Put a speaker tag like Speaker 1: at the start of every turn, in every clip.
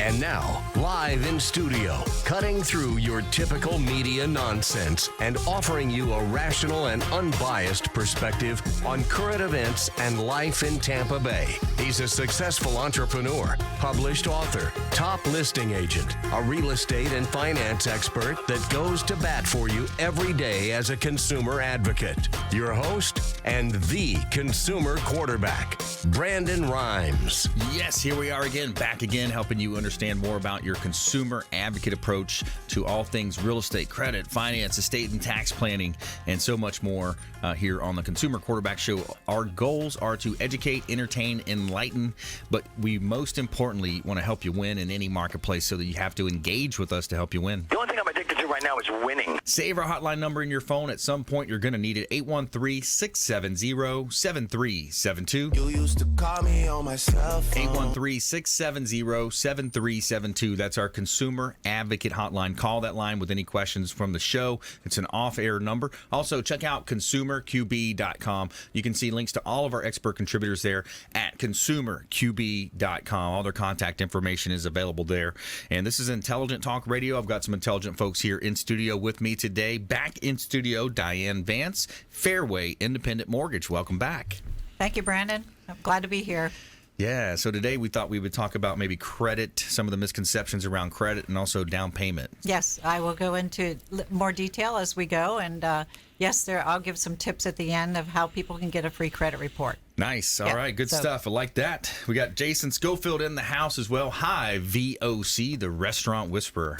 Speaker 1: And now, live in studio, cutting through your typical media nonsense and offering you a rational and unbiased perspective on current events and life in Tampa Bay. He's a successful entrepreneur, published author, top listing agent, a real estate and finance expert that goes to bat for you every day as a consumer advocate. Your host and the consumer quarterback, Brandon Rhymes.
Speaker 2: Yes, here we are again, back again, helping you understand more about your consumer advocate approach to all things real estate, credit, finance, estate and tax planning, and so much more here on the Consumer Quarterback Show. Our goals are to educate, entertain, enlighten, but we most importantly want to help you win in any marketplace, so that you have to engage with us to help you win.
Speaker 3: The only thing I'm addicted to right now is winning.
Speaker 2: Save our hotline number in your phone. At some point, you're going to need it. 813-670-7372.
Speaker 4: You used to call me on my cell phone.
Speaker 2: 813-670-7372. That's our consumer advocate hotline. Call that line with any questions from the show. It's an off-air number. Also, check out consumerqb.com. You can see links to all of our expert contributors there at consumerqb.com. All their contact information is available there. And this is Intelligent Talk Radio. I've got some intelligent folks here in studio with me today. Back in studio, Diane, Vance, Fairway Independent Mortgage. Welcome back.
Speaker 5: Thank you, Brandon. I'm glad to be here.
Speaker 2: Yeah, so today we thought we would talk about maybe credit, some of the misconceptions around credit, and also down payment.
Speaker 5: Yes, I will go into more detail as we go, and yes, I'll give some tips at the end of how people can get a free credit report.
Speaker 2: Nice. All right, good stuff. I like that. We got Jason Schofield in the house as well. Hi, VOC, the restaurant whisperer.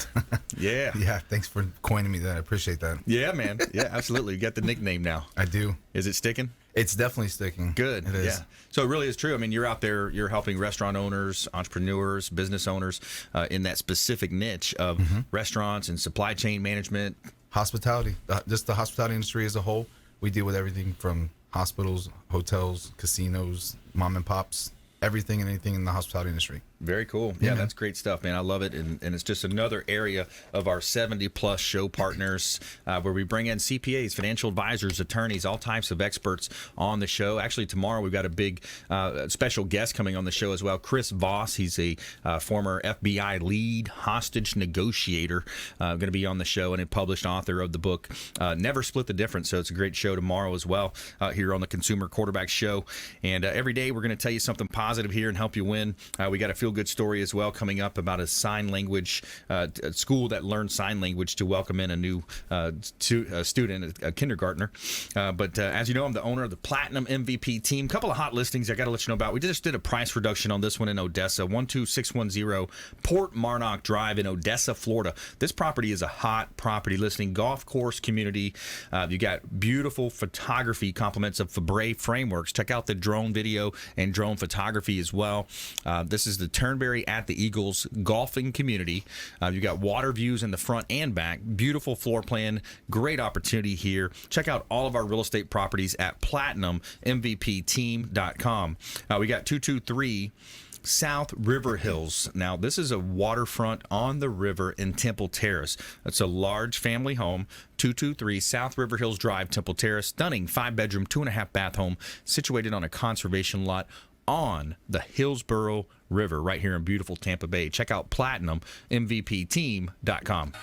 Speaker 2: Yeah.
Speaker 6: Yeah, thanks for coining me that. I appreciate that.
Speaker 2: Yeah, man. Yeah, absolutely. You got the nickname now.
Speaker 6: I do.
Speaker 2: Is it sticking?
Speaker 6: It's definitely sticking.
Speaker 2: Good.
Speaker 6: It is.
Speaker 2: Yeah. So it really is true. I mean, you're out there, you're helping restaurant owners, entrepreneurs, business owners in that specific niche of restaurants and supply chain management.
Speaker 6: Hospitality, just the hospitality industry as a whole. We deal with everything from hospitals, hotels, casinos, mom and pops, everything and anything in the hospitality industry.
Speaker 2: Very cool. Yeah, that's great stuff, man. I love it. And it's just another area of our 70-plus show partners where we bring in CPAs, financial advisors, attorneys, all types of experts on the show. Actually, tomorrow we've got a big special guest coming on the show as well, Chris Voss. He's a former FBI lead hostage negotiator, going to be on the show, and a published author of the book, Never Split the Difference. So it's a great show tomorrow as well here on the Consumer Quarterback Show. And every day we're going to tell you something positive here and help you win. We got a good story as well coming up about a sign language school that learns sign language to welcome in a new student, a kindergartner. But as you know, I'm the owner of the Platinum MVP team. Couple of hot listings I got to let you know about. We just did a price reduction on this one in Odessa, 12610 Port Marnock Drive in Odessa, Florida. This property is a hot property listing, golf course community. You got beautiful photography, compliments of Fabre Frameworks. Check out the drone video and drone photography as well. This is the Turnberry at the Eagles golfing community. You got water views in the front and back. Beautiful floor plan. Great opportunity here. Check out all of our real estate properties at platinummvpteam.com. We got 223 South River Hills. Now, this is a waterfront on the river in Temple Terrace. It's a large family home, 223 South River Hills Drive, Temple Terrace. Stunning 5-bedroom, 2.5-bath home situated on a conservation lot on the Hillsborough River right here in beautiful Tampa Bay. Check out platinummvpteam.com.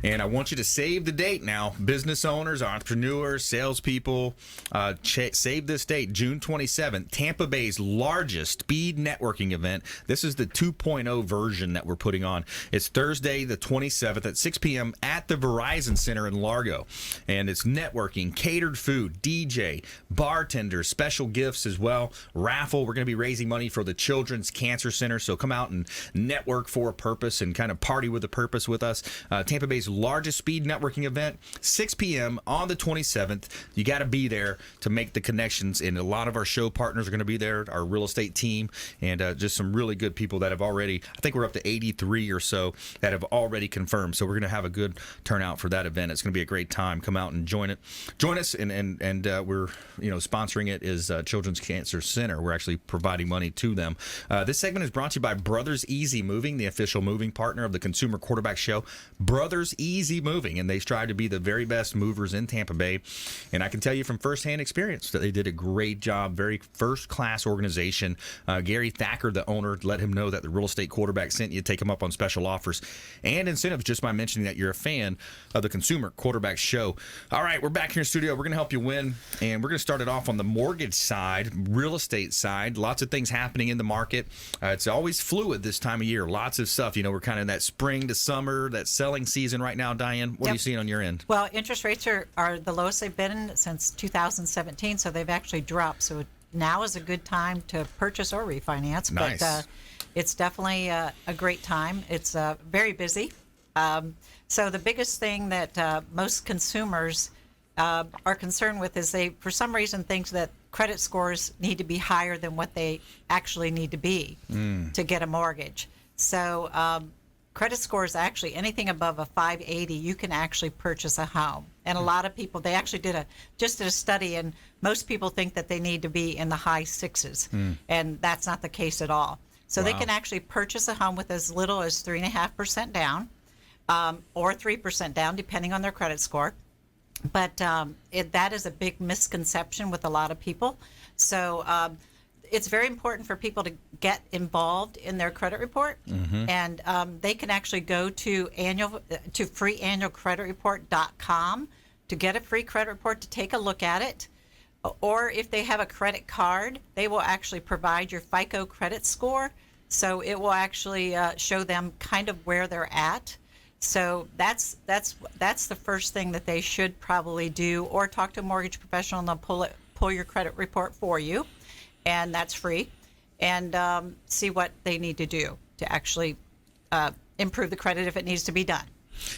Speaker 2: And I want you to save the date now. Business owners, entrepreneurs, salespeople, save this date, June 27th, Tampa Bay's largest speed networking event. This is the 2.0 version that we're putting on. It's Thursday, the 27th at 6 p.m. at the Verizon Center in Largo. And it's networking, catered food, DJ, bartenders, special gifts as well, raffle. We're going to be raising money for the Children's Cancer Center. So come out and network for a purpose and kind of party with a purpose with us. Tampa Bay's largest speed networking event, 6 p.m. on the 27th. You got to be there to make the connections, and a lot of our show partners are going to be there, our real estate team, and just some really good people that have already, I think we're up to 83 or so that have already confirmed. So we're going to have a good turnout for that event. It's going to be a great time. Come out and join us, and we're sponsoring it is Children's Cancer Center. We're actually providing money to them. This segment is brought to you by Brothers Easy Moving, the official moving partner of the Consumer Quarterback Show. Brothers easy moving, and they strive to be the very best movers in Tampa Bay. And I can tell you from firsthand experience that they did a great job, very first-class organization. Gary Thacker, the owner, let him know that the real estate quarterback sent you. Take him up on special offers and incentives just by mentioning that you're a fan of the Consumer Quarterback Show. All right, we're back here in the studio. We're going to help you win, and we're going to start it off on the mortgage side, real estate side. Lots of things happening in the market. It's always fluid this time of year. Lots of stuff. We're kind of in that spring to summer, that selling season right now. Diane, what are you seeing on your end?
Speaker 5: Well, interest rates are the lowest they've been since 2017, so they've actually dropped. So now is a good time to purchase or refinance.
Speaker 2: Nice.
Speaker 5: But it's definitely a great time. It's very busy. So the biggest thing that most consumers are concerned with is they, for some reason, think that credit scores need to be higher than what they actually need to be to get a mortgage. So credit scores, actually anything above a 580, you can actually purchase a home. And a lot of people, they actually did a study, and most people think that they need to be in the high sixes, and that's not the case at all. So they can actually purchase a home with as little as 3.5% down, or 3% down, depending on their credit score. But that is a big misconception with a lot of people. So it's very important for people to get involved in their credit report, and they can actually go to freeannualcreditreport.com to get a free credit report to take a look at it. Or if they have a credit card, they will actually provide your FICO credit score, so it will actually show them kind of where they're at. So that's the first thing that they should probably do, or talk to a mortgage professional and they'll pull your credit report for you, and that's free, and see what they need to do to actually improve the credit if it needs to be done.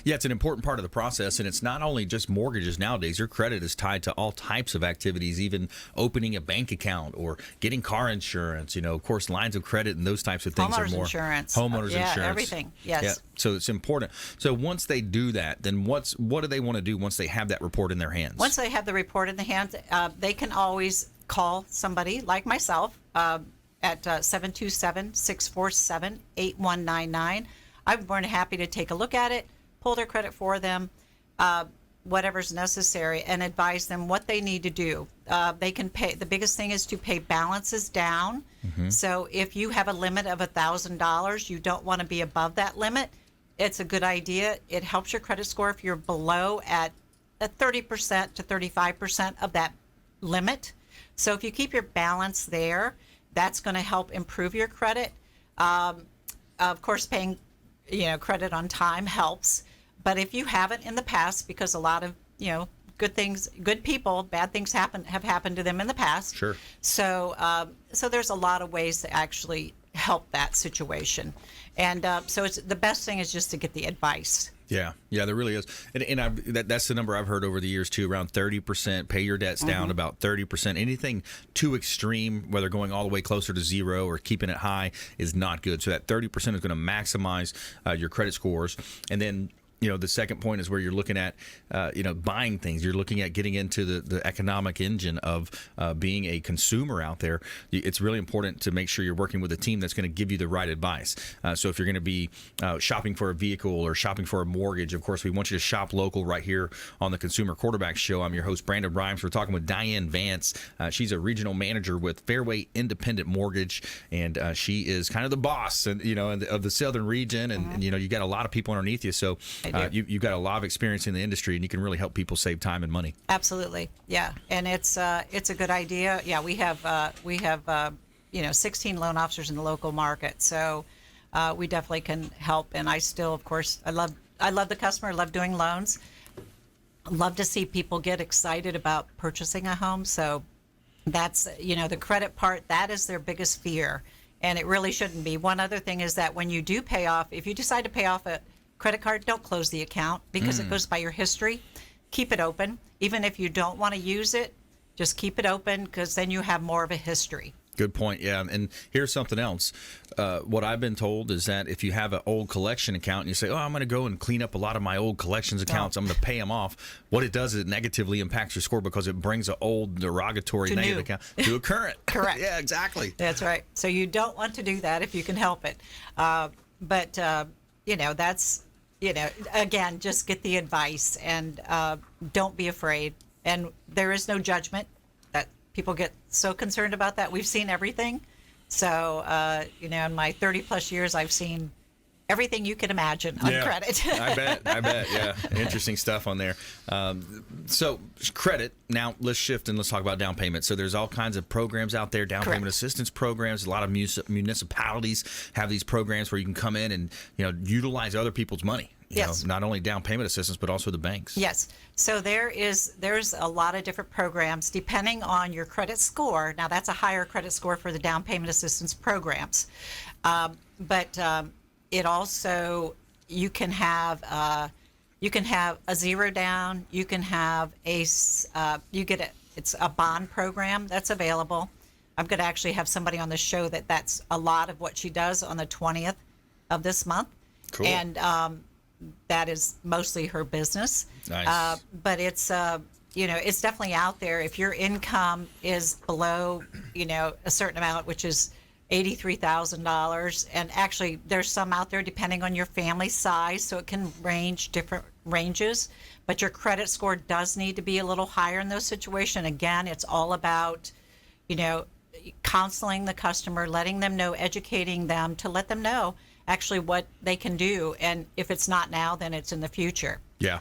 Speaker 2: Yeah, it's an important part of the process, and it's not only just mortgages nowadays. Your credit is tied to all types of activities, even opening a bank account or getting car insurance, of course, lines of credit and those types of things are more. Homeowners insurance.
Speaker 5: Everything, yes.
Speaker 2: Yeah, so it's important. So once they do that, then what do they want to do once they have that report in their hands?
Speaker 5: Once they have the report in the hands, they can always call somebody like myself at 727-647-8199. I'm more than happy to take a look at it, pull their credit for them, whatever's necessary, and advise them what they need to do. They can pay. The biggest thing is to pay balances down. So if you have a limit of $1,000, you don't want to be above that limit. It's a good idea. It helps your credit score if you're below at 30% to 35% of that limit. So if you keep your balance there, that's going to help improve your credit. Of course, paying credit on time helps. But if you haven't in the past, because a lot of, good people, bad things have happened to them in the past.
Speaker 2: Sure.
Speaker 5: So there's a lot of ways to actually help that situation. And so it's the best thing is just to get the advice.
Speaker 2: Yeah, there really is. And that's the number I've heard over the years, too, around 30%. Pay your debts down about 30%. Anything too extreme, whether going all the way closer to zero or keeping it high, is not good. So that 30% is going to maximize your credit scores. And then the second point is where you're looking at, buying things. You're looking at getting into the economic engine of being a consumer out there. It's really important to make sure you're working with a team that's going to give you the right advice. So if you're going to be shopping for a vehicle or shopping for a mortgage, of course, we want you to shop local right here on the Consumer Quarterback Show. I'm your host, Brandon Rhymes. We're talking with Diane Vance. She's a regional manager with Fairway Independent Mortgage, and she is kind of the boss, of the southern region. And you got a lot of people underneath you. So you've got a lot of experience in the industry, and you can really help people save time and money.
Speaker 5: Absolutely, yeah, and it's a good idea. Yeah, we have 16 loan officers in the local market, so we definitely can help. And I still, of course, I love the customer. I love doing loans. I love to see people get excited about purchasing a home. So that's the credit part. That is their biggest fear, and it really shouldn't be. One other thing is that when you do pay off, if you decide to pay off a credit card, don't close the account because it goes by your history. Keep it open. Even if you don't want to use it, just keep it open, because then you have more of a history.
Speaker 2: Good point. Yeah. And here's something else. What I've been told is that if you have an old collection account and you say, I'm going to go and clean up a lot of my old collections accounts, I'm going to pay them off. What it does is it negatively impacts your score because it brings an old derogatory negative account to a current.
Speaker 5: Correct.
Speaker 2: Yeah, exactly.
Speaker 5: That's right. So you don't want to do that if you can help it. But that's again, just get the advice and don't be afraid. And there is no judgment. That people get so concerned about that. We've seen everything. So, in my 30 plus years, I've seen everything you can imagine on credit.
Speaker 2: I bet. Yeah. Interesting stuff on there. So credit. Now let's shift and let's talk about down payment. So there's all kinds of programs out there, down payment assistance programs. A lot of municipalities have these programs where you can come in and, utilize other people's money. Not only down payment assistance, but also the banks.
Speaker 5: Yes. So there's a lot of different programs depending on your credit score. Now that's a higher credit score for the down payment assistance programs. But it also, you can have a zero down. You can have it's a bond program that's available. I'm going to actually have somebody on the show that's a lot of what she does on the 20th of this month. Cool. And that is mostly her business.
Speaker 2: Nice.
Speaker 5: But it's it's definitely out there. If your income is below a certain amount, which is $83,000, and actually there's some out there depending on your family size, so it can range different ranges, but your credit score does need to be a little higher in those situations. Again, it's all about counseling the customer, letting them know, educating them to let them know actually what they can do, and if it's not now, then it's in the future.
Speaker 2: Yeah.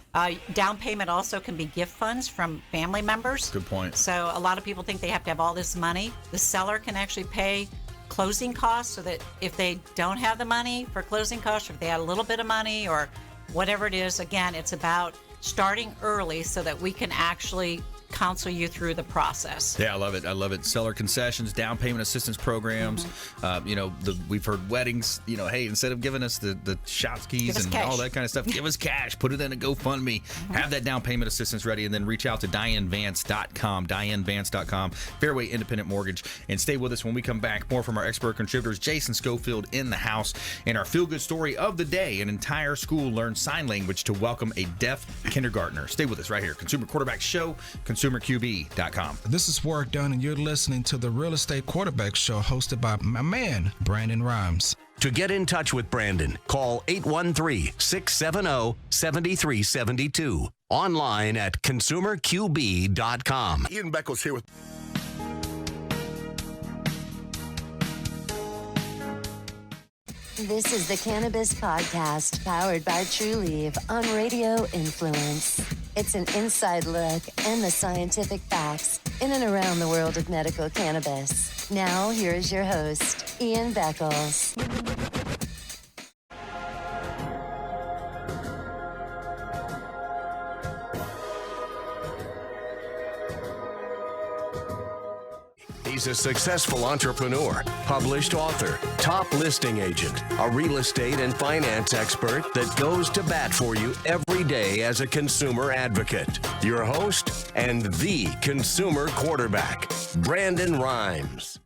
Speaker 5: Down payment also can be gift funds from family members.
Speaker 2: Good point.
Speaker 5: So a lot of people think they have to have all this money. The seller can actually pay closing costs, so that if they don't have the money for closing costs, or if they had a little bit of money or whatever it is, again, it's about starting early so that we can actually counsel you through the process.
Speaker 2: Yeah, I love it. Seller concessions, down payment assistance programs. We've heard weddings, hey, instead of giving us the Shotskeys and all that kind of stuff, give us cash, put it in a GoFundMe, have that down payment assistance ready, and then reach out to DianeVance.com, Fairway Independent Mortgage, and stay with us when we come back. More from our expert contributors, Jason Schofield in the house, and our feel-good story of the day. An entire school learned sign language to welcome a deaf kindergartner. Stay with us right here. Consumer Quarterback Show, ConsumerQB.com.
Speaker 7: This is Warwick Dunn, and you're listening to the Real Estate Quarterback Show, hosted by my man, Brandon Rhymes.
Speaker 1: To get in touch with Brandon, call 813-670-7372. Online at ConsumerQB.com.
Speaker 8: Ian Beckles here with...
Speaker 9: This is the Cannabis Podcast, powered by True Leaf on Radio Influence. It's an inside look and the scientific facts in and around the world of medical cannabis. Now, here is your host, Ian Beckles.
Speaker 1: He's a successful entrepreneur, published author, top listing agent, a real estate and finance expert that goes to bat for you every day as a consumer advocate. Your host and the consumer quarterback, Brandon Rhymes.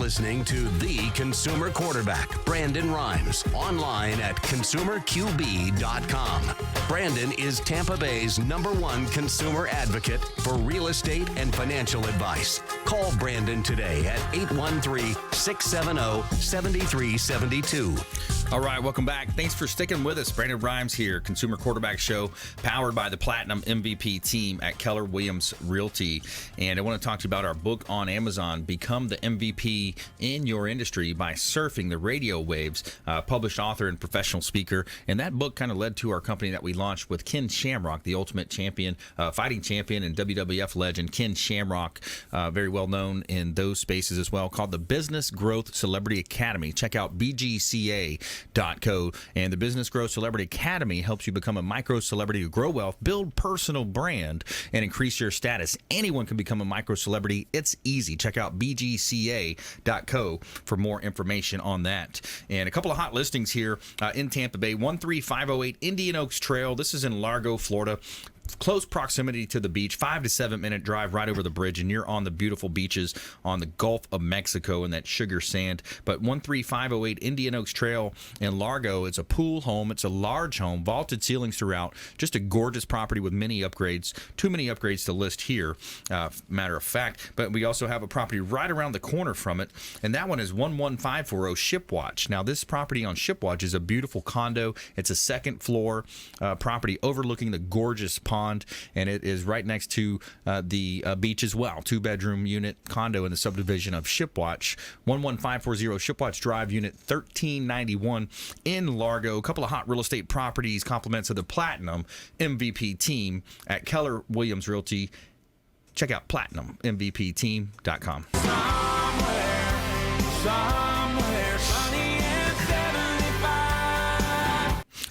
Speaker 1: listening to the consumer quarterback, Brandon Rhymes, online at consumerqb.com. Brandon is Tampa Bay's #1 consumer advocate for real estate and financial advice. Call Brandon today at 813-670-7372.
Speaker 2: All right, welcome back. Thanks for sticking with us. Brandon Rhymes here, Consumer Quarterback Show, powered by the Platinum MVP team at Keller Williams Realty. And I want to talk to you about our book on Amazon, Become the MVP in Your Industry by Surfing the Radio Waves, published author and professional speaker. And that book kind of led to our company that we launched with Ken Shamrock, the ultimate champion, fighting champion and WWF legend, Ken Shamrock, very well known in those spaces as well, called the Business Growth Celebrity Academy. Check out BGCA.co. And the Business Growth Celebrity Academy helps you become a micro celebrity to grow wealth, build personal brand, and increase your status. Anyone can become a micro celebrity. It's easy. Check out BGCA.co for more information on that. And a couple of hot listings here in Tampa Bay. 13508 Indian Oaks Trail. This is in Largo, Florida. Close proximity to the beach, 5 to 7 minute drive right over the bridge, and you're on the beautiful beaches on the Gulf of Mexico and that sugar sand. But 13508 Indian Oaks Trail in Largo, it's a pool home. It's a large home, vaulted ceilings throughout. Just a gorgeous property with many upgrades. Too many upgrades to list here, matter of fact. But we also have a property right around the corner from it, and that one is 11540 Shipwatch. Now, this property on Shipwatch is a beautiful condo. It's a second floor property overlooking the gorgeous pond, and it is right next to the beach as well. 2-bedroom unit condo in the subdivision of Shipwatch. 11540 Shipwatch Drive, unit 1391 in Largo. A couple of hot real estate properties, compliments of the Platinum MVP team at Keller Williams Realty. Check out PlatinumMVPteam.com.
Speaker 4: Somewhere sunny and 75.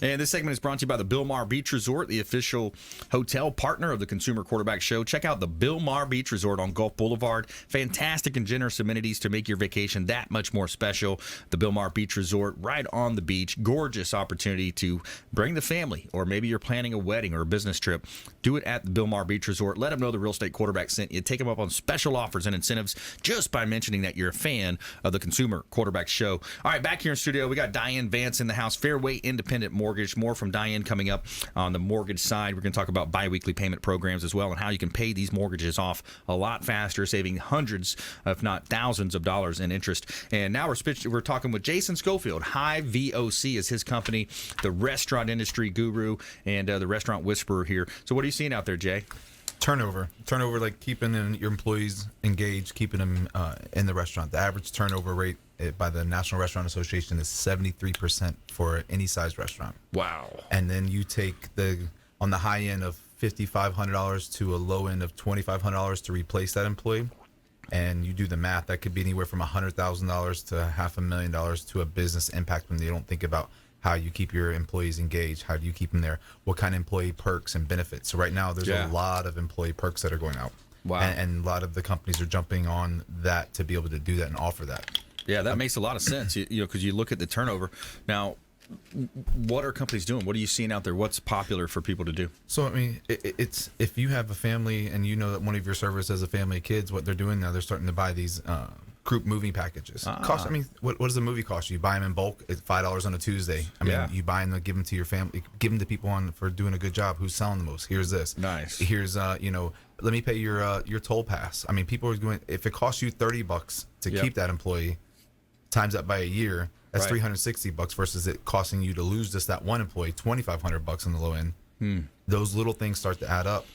Speaker 2: And this segment is brought to you by the Bilmar Beach Resort, the official hotel partner of the Consumer Quarterback Show. Check out the Bilmar Beach Resort on Gulf Boulevard. Fantastic and generous amenities to make your vacation that much more special. The Bilmar Beach Resort, right on the beach. Gorgeous opportunity to bring the family, or maybe you're planning a wedding or a business trip. Do it at the Bilmar Beach Resort. Let them know the Real Estate Quarterback sent you. Take them up on special offers and incentives just by mentioning that you're a fan of the Consumer Quarterback Show. All right, back here in studio, we got Diane Vance in the house. Fairway Independent Mortgage. More from Diane coming up on the mortgage side. We're going to talk about biweekly payment programs as well, and how you can pay these mortgages off a lot faster, saving hundreds, if not thousands of dollars in interest. And now we're talking with Jason Schofield. HIVE VOC is his company, the restaurant industry guru and the restaurant whisperer here. So what are you seeing out there, Jay?
Speaker 6: Turnover, like keeping your employees engaged, keeping them in the restaurant. The average turnover rate by the National Restaurant Association is 73% for any size restaurant.
Speaker 2: Wow.
Speaker 6: And then you take on the high end of $5,500 to a low end of $2,500 to replace that employee, and you do the math, that could be anywhere from $100,000 to $500,000 to a business impact when they don't think about how you keep your employees engaged, how do you keep them there, what kind of employee perks and benefits. So right now there's a lot of employee perks that are going out.
Speaker 2: Wow.
Speaker 6: And a lot of the companies are jumping on that to be able to do that and offer that.
Speaker 2: Yeah, that makes a lot of sense, you know, because you look at the turnover. Now, what are companies doing? What are you seeing out there? What's popular for people to do? So, I mean, it's if you have a family and you know that one of your servers has a family of kids, what they're doing now, they're starting to buy these group movie packages. Cost, I mean, what does a movie cost you? You buy them in bulk, it's $5 on a Tuesday. I mean, you buy them, give them to your family, give them to people for doing a good job. Who's selling the most? Here's this. Nice.
Speaker 6: Here's, you know, let me pay your toll pass. I mean, people are going, if it costs you $30 to keep that employee, times that by a year, that's $360 versus it costing you to lose just that one employee, $2,500 on the low end. Those little things start to add up.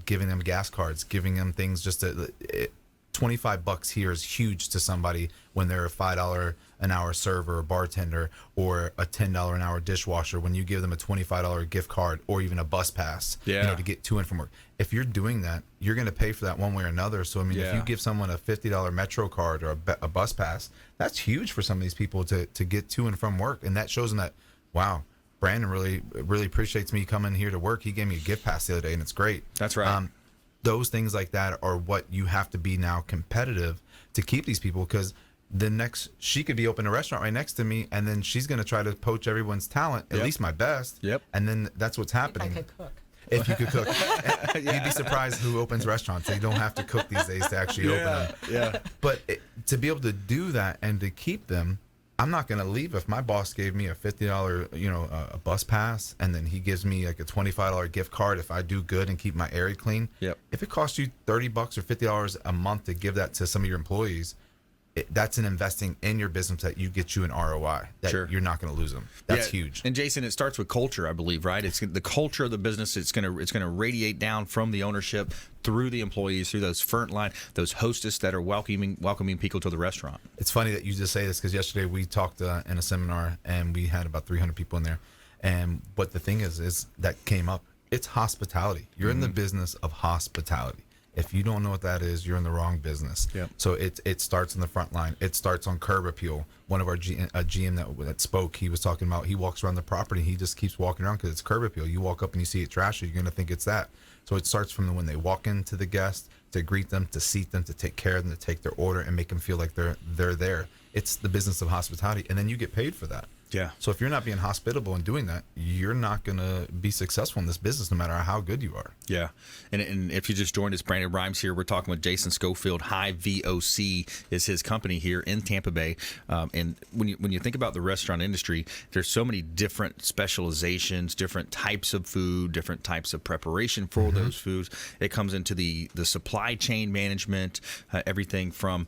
Speaker 6: Giving them gas cards, giving them things just to. $25 here is huge to somebody when they're a $5 an hour server or bartender, or a $10 an hour dishwasher. When you give them a $25 gift card or even a bus pass, you know, to get to and from work. If you're doing that, you're going to pay for that one way or another. So I mean, if you give someone a $50 Metro card or a bus pass, that's huge for some of these people to get to and from work, and that shows them that, wow, Brandon really appreciates me coming here to work. He gave me a gift pass the other day, and it's great.
Speaker 2: That's right.
Speaker 6: Those things like that are what you have to be now competitive to keep these people, because she could be open a restaurant right next to me, and then she's going to try to poach everyone's talent, at least my best. And then that's what's happening.
Speaker 5: I could cook.
Speaker 6: If you could cook. You'd be surprised who opens restaurants. They don't have to cook these days to actually open them.
Speaker 2: Yeah.
Speaker 6: But to be able to do that and to keep them, I'm not going to leave if my boss gave me a $50, a bus pass, and then he gives me like a $25 gift card if I do good and keep my area clean.
Speaker 2: Yep.
Speaker 6: If it costs you $30 or $50 a month to give that to some of your employees, that's an investing in your business that you get you an ROI that
Speaker 2: Sure.
Speaker 6: you're not going to lose them. That's huge.
Speaker 2: And Jason, it starts with culture, I believe, right? It's the culture of the business. It's going to radiate down from the ownership through the employees, through those front line, those hostess that are welcoming people to the restaurant.
Speaker 6: It's funny that you just say this because yesterday we talked in a seminar and we had about 300 people in there. And what the thing is that came up. It's hospitality. You're in the business of hospitality. If you don't know what that is, you're in the wrong business.
Speaker 2: Yep.
Speaker 6: So it starts in the front line. It starts on curb appeal. One of our GM that spoke, he was talking about he walks around the property. He just keeps walking around because it's curb appeal. You walk up and you see it trashy, you're going to think it's that. So it starts from when they walk into the guest, to greet them, to seat them, to take care of them, to take their order and make them feel like they're there. It's the business of hospitality, and then you get paid for that.
Speaker 2: Yeah.
Speaker 6: So if you're not being hospitable and doing that, you're not going to be successful in this business no matter how good you are.
Speaker 2: Yeah. And if you just joined us, Brandon Rhymes here. We're talking with Jason Schofield. HIVE VOC is his company here in Tampa Bay. And when you think about the restaurant industry, there's so many different specializations, different types of food, different types of preparation for those foods. It comes into the supply chain management, everything from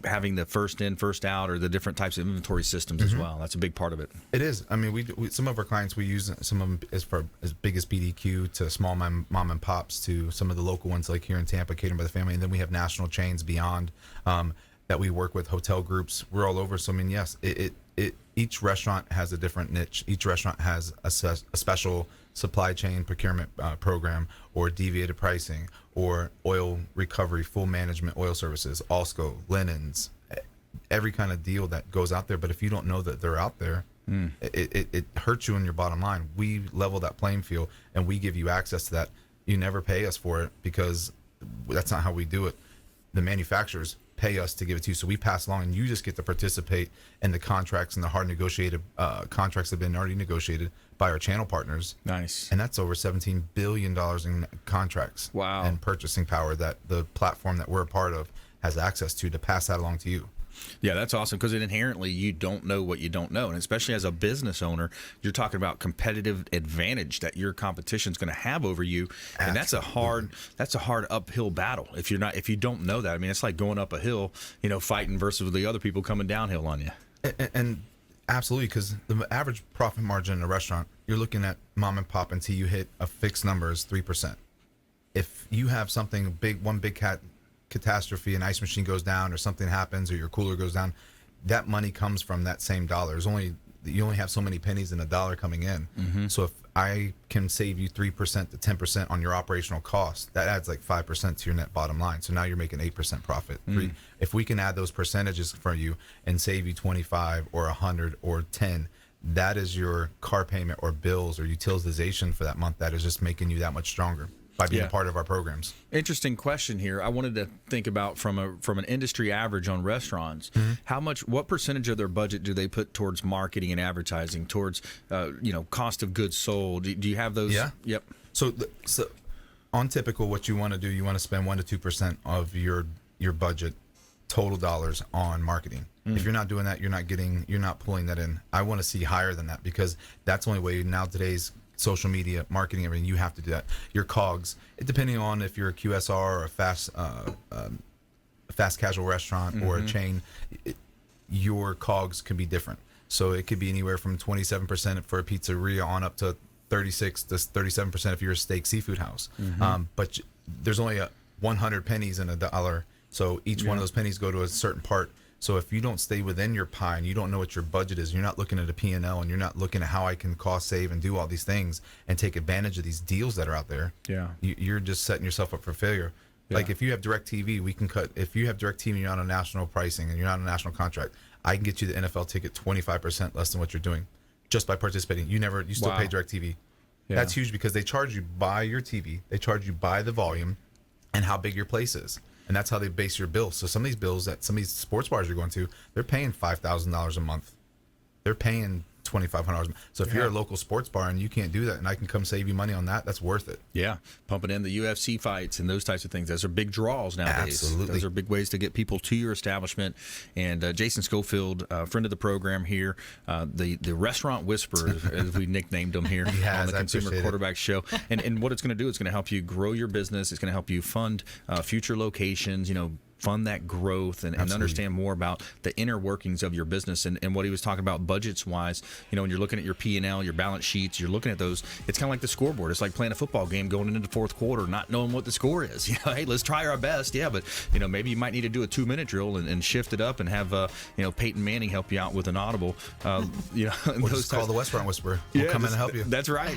Speaker 2: having the first in, first out, or the different types of inventory systems as well. That's a big part of it.
Speaker 6: It is. I mean, we some of our clients, we use some of them as big as BDQ to small mom and pops to some of the local ones like here in Tampa, catered by the family. And then we have national chains beyond that we work with, hotel groups. We're all over. So, I mean, yes, each restaurant has a different niche. Each restaurant has a special supply chain procurement program, or deviated pricing, or oil recovery, full management oil services, Allsco, linens, every kind of deal that goes out there. But if you don't know that they're out there, it hurts you in your bottom line. We level that playing field, and we give you access to that. You never pay us for it because that's not how we do it. The manufacturers pay us to give it to you, so we pass along, and you just get to participate in the contracts and the hard negotiated contracts that have been already negotiated by our channel partners.
Speaker 2: Nice.
Speaker 6: And that's over $17 billion in contracts.
Speaker 2: Wow.
Speaker 6: And purchasing power that the platform that we're a part of has access to pass that along to you.
Speaker 2: Yeah, that's awesome, because inherently you don't know what you don't know, and especially as a business owner, you're talking about competitive advantage that your competition's going to have over you, and that's a hard uphill battle if you don't know that. I mean, it's like going up a hill, fighting versus the other people coming downhill on you.
Speaker 6: And absolutely, because the average profit margin in a restaurant, you're looking at mom and pop until you hit a fixed number is 3%. If you have something big, one big catastrophe, an ice machine goes down or something happens or your cooler goes down, that money comes from that same dollar. You only have so many pennies in a dollar coming in. So if I can save you 3% to 10% on your operational cost, that adds like 5% to your net bottom line. So now you're making 8% profit. If we can add those percentages for you and save you 25 or 100 or 10, that is your car payment or bills or utilization for that month. That is just making you that much stronger by being a part of our programs.
Speaker 2: Interesting question here. I wanted to think about from an industry average on restaurants, what percentage of their budget do they put towards marketing and advertising, towards cost of goods sold? Do you have those?
Speaker 6: Yeah.
Speaker 2: Yep.
Speaker 6: So on typical, what you want to do, you want to spend 1 to 2% of your budget, total dollars, on marketing. If you're not doing that, you're not pulling that in. I want to see higher than that, because that's the only way now today's social media marketing, everything, you have to do that. Your COGS, depending on if you're a QSR or a fast casual restaurant or a chain, your COGS can be different. So it could be anywhere from 27% for a pizzeria on up to 36 to 37% if you're a steak seafood house. But there's only 100 pennies in a dollar, so each one of those pennies go to a certain part. So if you don't stay within your pie and you don't know what your budget is, you're not looking at a P&L and you're not looking at how I can cost save and do all these things and take advantage of these deals that are out there, you're just setting yourself up for failure. Like if you have DirecTV, we can cut. If you have DirecTV and you're on a national pricing and you're not on a national contract, I can get you the NFL ticket 25% less than what you're doing just by participating. You still pay DirecTV. That's huge, because they charge you by your TV, they charge you by the volume and how big your place is. And that's how they base your bill. So some of these bills that some of these sports bars you're going to, they're paying $5,000 a month. They're paying $2,500. So if you're a local sports bar and you can't do that, and I can come save you money on that, that's worth it.
Speaker 2: Yeah, pumping in the UFC fights and those types of things. Those are big draws nowadays.
Speaker 6: Absolutely.
Speaker 2: Those are big ways to get people to your establishment. And Jason Schofield, friend of the program here, the restaurant whisperer, as we nicknamed him here on the Consumer Quarterback Show. And what it's going to do, it's going to help you grow your business. It's going to help you fund future locations, fund that growth and understand more about the inner workings of your business and what he was talking about budgets wise. When you're looking at your P&L, your balance sheets, you're looking at those. It's kind of like the scoreboard. It's like playing a football game going into the fourth quarter, not knowing what the score is. Hey, let's try our best. Yeah, but maybe you might need to do a 2-minute drill and shift it up and have Peyton Manning help you out with an audible.
Speaker 6: We'll just call the Restaurant Whisperer. We'll come in and help you.
Speaker 2: That's right.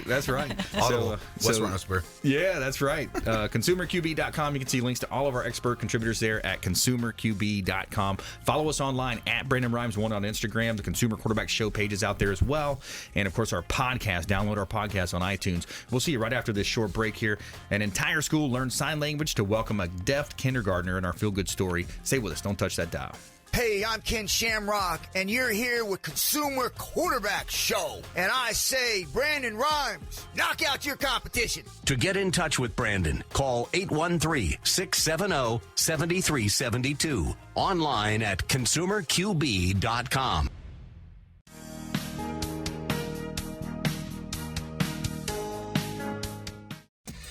Speaker 6: Audible, Restaurant Whisperer.
Speaker 2: Yeah, that's right. ConsumerQB.com. You can see links to all of our expert contributors there at ConsumerQB.com. Follow us online at Brandon Rhymes 1 on Instagram. The Consumer Quarterback Show page is out there as well. And, of course, our podcast. Download our podcast on iTunes. We'll see you right after this short break here. An entire school learned sign language to welcome a deaf kindergartner in our feel-good story. Stay with us. Don't touch that dial.
Speaker 8: Hey, I'm Ken Shamrock, and you're here with Consumer Quarterback Show. And I say, Brandon Rhymes, knock out your competition.
Speaker 1: To get in touch with Brandon, call 813-670-7372. Online at ConsumerQB.com.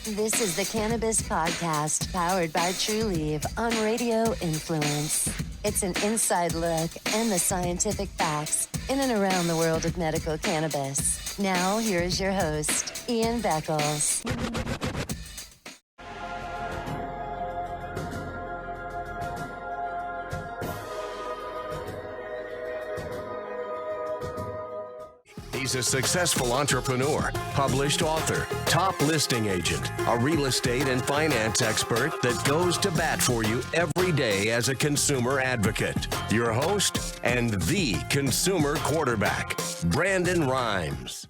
Speaker 9: This is the Cannabis Podcast, powered by True Leaf on Radio Influence. It's an inside look and the scientific facts in and around the world of medical cannabis. Now, here is your host, Ian Beckles.
Speaker 1: He's a successful entrepreneur, published author, top listing agent, a real estate and finance expert that goes to bat for you every day as a consumer advocate. Your host and the consumer quarterback, Brandon Rhymes.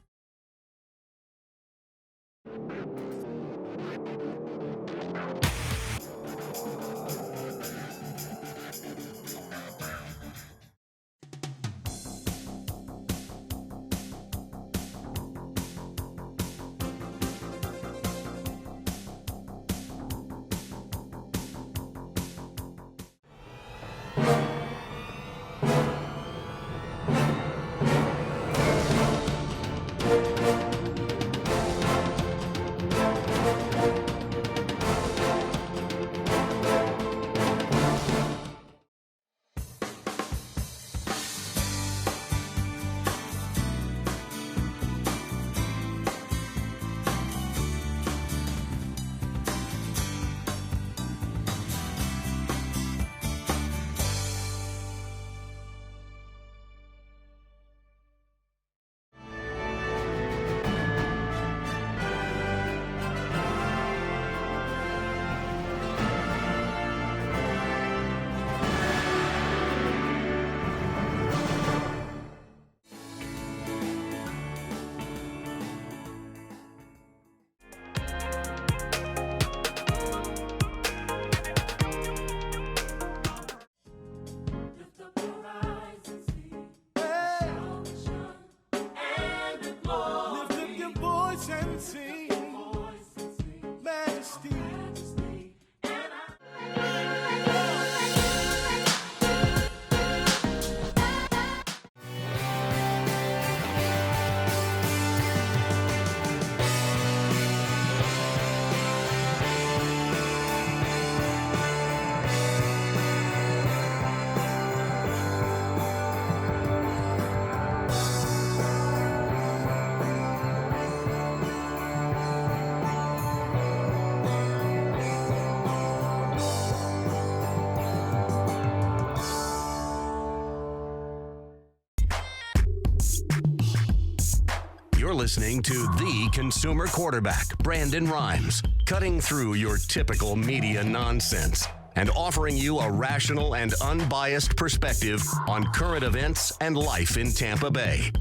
Speaker 1: You're listening to the consumer quarterback, Brandon Rhymes, cutting through your typical media nonsense and offering you a rational and unbiased perspective on current events and life in Tampa Bay.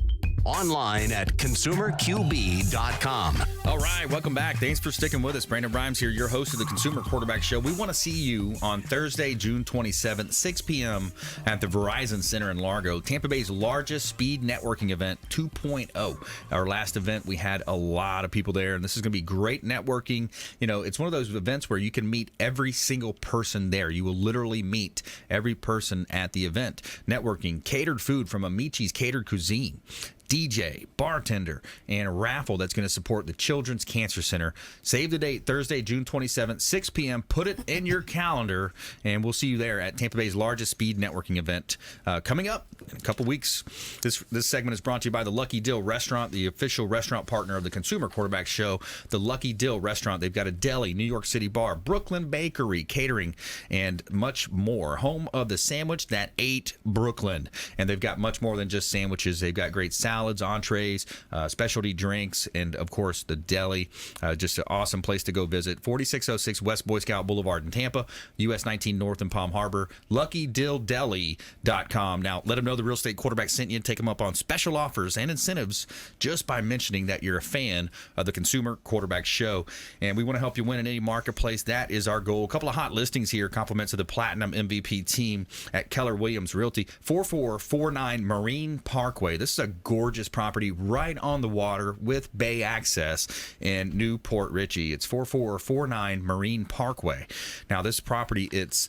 Speaker 1: Online at consumerqb.com.
Speaker 2: All right, welcome back. Thanks for sticking with us. Brandon Rhymes here, your host of the Consumer Quarterback Show. We want to see you on Thursday, June 27th, 6 p.m. at the Verizon Center in Largo, Tampa Bay's largest speed networking event 2.0. Our last event, we had a lot of people there, and this is going to be great networking. You know, it's one of those events where you can meet every single person there. You will literally meet every person at the event. Networking, catered food from Amici's Catered Cuisine, DJ, bartender, and a raffle that's going to support the Children's Cancer Center. Save the date, Thursday, June 27th, 6 p.m. Put it in your calendar, and we'll see you there at Tampa Bay's largest speed networking event coming up in a couple weeks. This segment is brought to you by the Lucky Dill Restaurant, the official restaurant partner of the Consumer Quarterback Show. The Lucky Dill Restaurant, they've got a deli, New York City bar, Brooklyn Bakery, catering, and much more. Home of the sandwich that ate Brooklyn. And they've got much more than just sandwiches. They've got great salads, entrees, specialty drinks, and of course the deli. Just an awesome place to go visit. 4606 West Boy Scout Boulevard in Tampa, US 19 North in Palm Harbor. LuckyDillDeli.com. Now let them know the Real Estate Quarterback sent you, and take them up on special offers and incentives just by mentioning that you're a fan of the Consumer Quarterback Show. And we want to help you win in any marketplace. That is our goal. A couple of hot listings here, compliments of the Platinum MVP team at Keller Williams Realty. 4449 Marine Parkway. This is a gorgeous property right on the water with bay access in Newport Richey. It's 4449 Marine Parkway. Now, this property, it's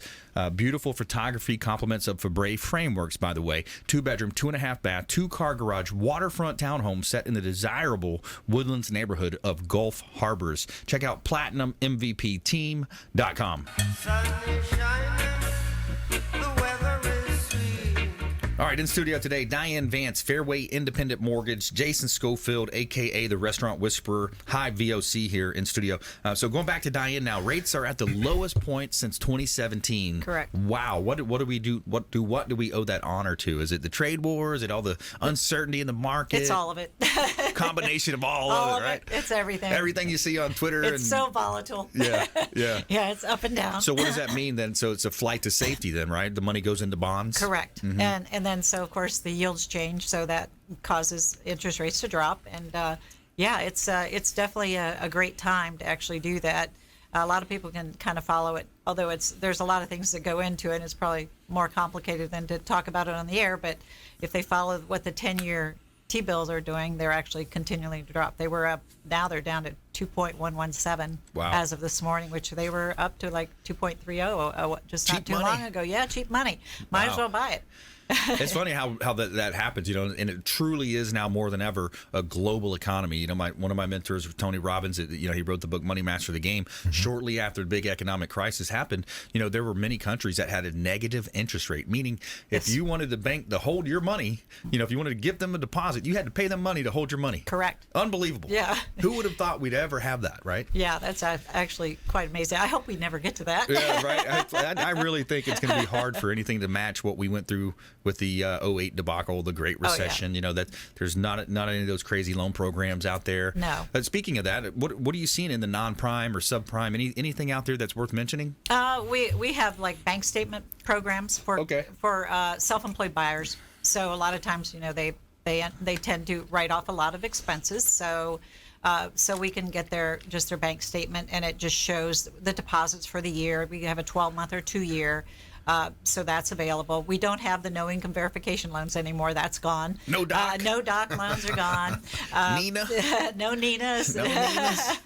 Speaker 2: beautiful photography, compliments of Fabre Frameworks, by the way. 2-bedroom, 2.5 bath, 2-car garage, waterfront townhome set in the desirable Woodlands neighborhood of Gulf Harbors. Check out PlatinumMVPTeam.com. All right, in studio today, Diane, Vance, Fairway Independent Mortgage, Jason Schofield, a.k.a. the Restaurant Whisperer, HIVE VOC here in studio. So going back to Diane now, rates are at the lowest point since 2017.
Speaker 5: Correct.
Speaker 2: Wow. What do we do? What do we owe that honor to? Is it the trade war? Is it all the uncertainty in the market?
Speaker 5: It's all of it.
Speaker 2: Combination of all of it, right?
Speaker 5: It's everything.
Speaker 2: Everything you see on Twitter.
Speaker 5: It's so volatile.
Speaker 2: Yeah.
Speaker 5: Yeah, it's up and down.
Speaker 2: So what does that mean then? So it's a flight to safety then, right? The money goes into bonds?
Speaker 5: Correct. Mm-hmm. And then, so of course, the yields change, so that causes interest rates to drop. And it's definitely a great time to actually do that. A lot of people can kind of follow it, although there's a lot of things that go into it, and it's probably more complicated than to talk about it on the air. But if they follow what the 10-year T-bills are doing, they're actually continuing to drop. They were up, now they're down to 2.117 as of this morning, which they were up to like 2.30 just not too long ago. Yeah, cheap money. Might as well buy it.
Speaker 2: It's funny how that happens, and it truly is now more than ever a global economy. One of my mentors, Tony Robbins, he wrote the book Money Master the Game. Mm-hmm. Shortly after the big economic crisis happened, there were many countries that had a negative interest rate, meaning if you wanted the bank to hold your money, if you wanted to give them a deposit, you had to pay them money to hold your money.
Speaker 5: Correct.
Speaker 2: Unbelievable.
Speaker 5: Yeah.
Speaker 2: Who would have thought we'd ever have that, right?
Speaker 5: Yeah, that's actually quite amazing. I hope we never get to that.
Speaker 2: Yeah, right. I really think it's going to be hard for anything to match what we went through with the 08 debacle, the Great Recession. That there's not any of those crazy loan programs out there.
Speaker 5: No.
Speaker 2: Speaking of that, what are you seeing in the non-prime or subprime? Anything out there that's worth mentioning?
Speaker 5: We have like bank statement programs for self-employed buyers. So a lot of times, they tend to write off a lot of expenses. So we can get their bank statement, and it just shows the deposits for the year. We have a 12-month or 2-year. So that's available. We don't have the no income verification loans anymore. That's gone.
Speaker 2: No doc.
Speaker 5: No doc loans are gone.
Speaker 2: Nina.
Speaker 5: No Ninas.
Speaker 2: No Ninas.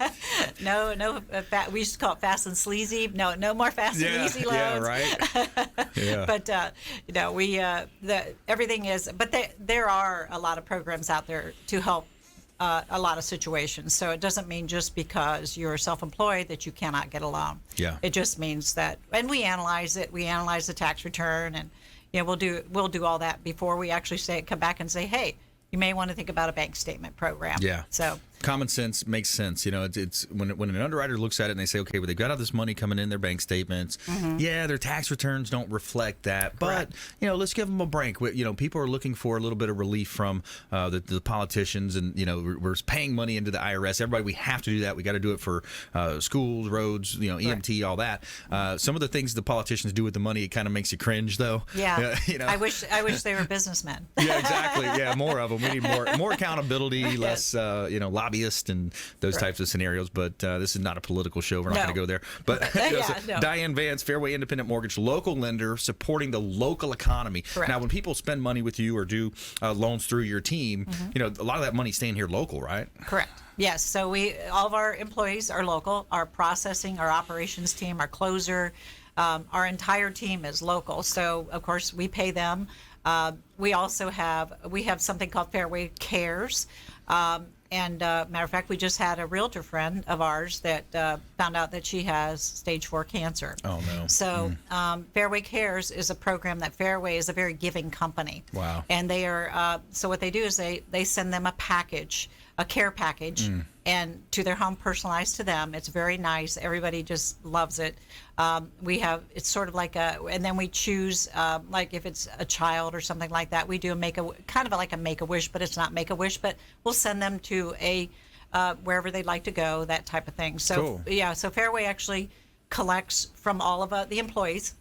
Speaker 5: no. We used to call it fast and sleazy. No more fast and easy loans.
Speaker 2: Yeah, right. Yeah.
Speaker 5: But everything is. But there are a lot of programs out there to help a lot of situations. So it doesn't mean just because you're self-employed that you cannot get a loan.
Speaker 2: Yeah.
Speaker 5: It just means that, and we analyze it. We analyze the tax return, and we'll do all that before we actually come back and say, hey, you may want to think about a bank statement program.
Speaker 2: Yeah.
Speaker 5: So
Speaker 2: Common sense makes sense. It's when an underwriter looks at it and they say, okay, well, they've got all this money coming in their bank statements. Yeah, their tax returns don't reflect that, but let's give them a break. People are looking for a little bit of relief from the politicians, and we're paying money into the IRS. Everybody, we have to do that. We got to do it for schools, roads, EMT, all that. Some of the things the politicians do with the money, it kind of makes you cringe, though.
Speaker 5: Yeah, I wish they were businessmen.
Speaker 2: Yeah, exactly. Yeah, more of them. We need more accountability, less lobbyists and those types of scenarios. But this is not a political show. We're not going to go there. But Diane Vance, Fairway Independent Mortgage, local lender supporting the local economy.
Speaker 5: Correct.
Speaker 2: Now, when people spend money with you or do loans through your team, a lot of that money staying here local, right?
Speaker 5: Correct. Yes. So all of our employees are local. Our processing, our operations team, our closer, our entire team is local. So of course we pay them. We also have something called Fairway Cares. And matter of fact, we just had a realtor friend of ours that found out that she has stage 4 cancer.
Speaker 2: Oh, no.
Speaker 5: So Fairway Cares is a program that Fairway is a very giving company.
Speaker 2: Wow.
Speaker 5: And they are, so what they do is they send them a package, a care package, and to their home, personalized to them. It's very nice. Everybody just loves it. It's sort of like and then we choose, like if it's a child or something like that, we do kind of like a Make-A-Wish, but it's not Make-A-Wish, but we'll send them to wherever they'd like to go, that type of thing. So,
Speaker 2: cool.
Speaker 5: Yeah, so Fairway actually collects from all of the employees.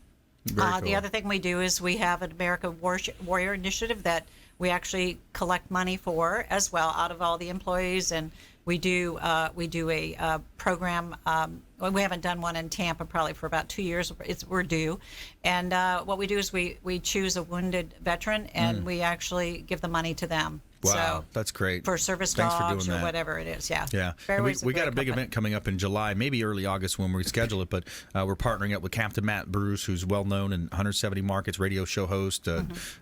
Speaker 2: Very cool.
Speaker 5: The other thing we do is we have an America Warrior Initiative that we actually collect money for as well out of all the employees, and we do a program. We haven't done one in Tampa probably for about 2 years. We're due, and what we do is we choose a wounded veteran and we actually give the money to them.
Speaker 2: Wow,
Speaker 5: so,
Speaker 2: that's great.
Speaker 5: For service
Speaker 2: Thanks
Speaker 5: dogs
Speaker 2: for doing
Speaker 5: or
Speaker 2: that.
Speaker 5: whatever it is, yeah.
Speaker 2: Yeah, we got a big event coming up in July, maybe early August when we schedule it, but we're partnering up with Captain Matt Bruce, who's well-known in 170 markets, radio show host,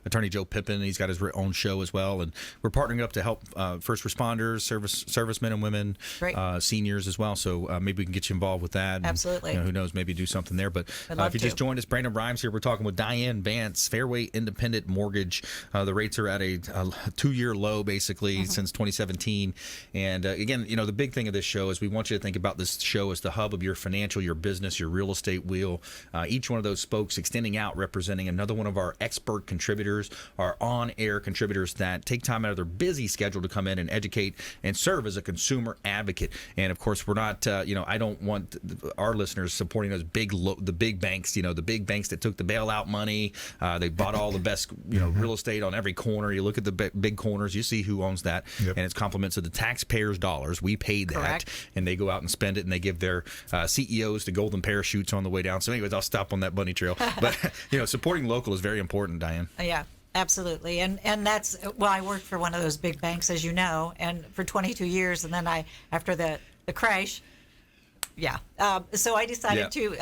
Speaker 2: Attorney Joe Pippin. He's got his own show as well, and we're partnering up to help first responders, servicemen and women, seniors as well, so maybe we can get you involved with that. And,
Speaker 5: absolutely.
Speaker 2: who knows, maybe do something there. But if you just joined us, Brandon Rhymes here. We're talking with Diane Vance, Fairway Independent Mortgage. The rates are at a 2-year low, basically, since 2017. And again, the big thing of this show is we want you to think about this show as the hub of your financial, your business, your real estate wheel. Each one of those spokes extending out, representing another one of our expert contributors, our on-air contributors that take time out of their busy schedule to come in and educate and serve as a consumer advocate. And of course, we're not, I don't want our listeners supporting those the big banks, the big banks that took the bailout money. They bought all the best, real estate on every corner. You look at the big corners, you see who owns that. Yep. And it's compliments of the taxpayers' dollars. We paid that. Correct. And they go out and spend it, and they give their CEOs the golden parachutes on the way down. So anyways, I'll stop on that bunny trail. But, supporting local is very important, Diane.
Speaker 5: Yeah. Absolutely. And that's, I worked for one of those big banks, as you know, and for 22 years. And then after the crash, so I decided to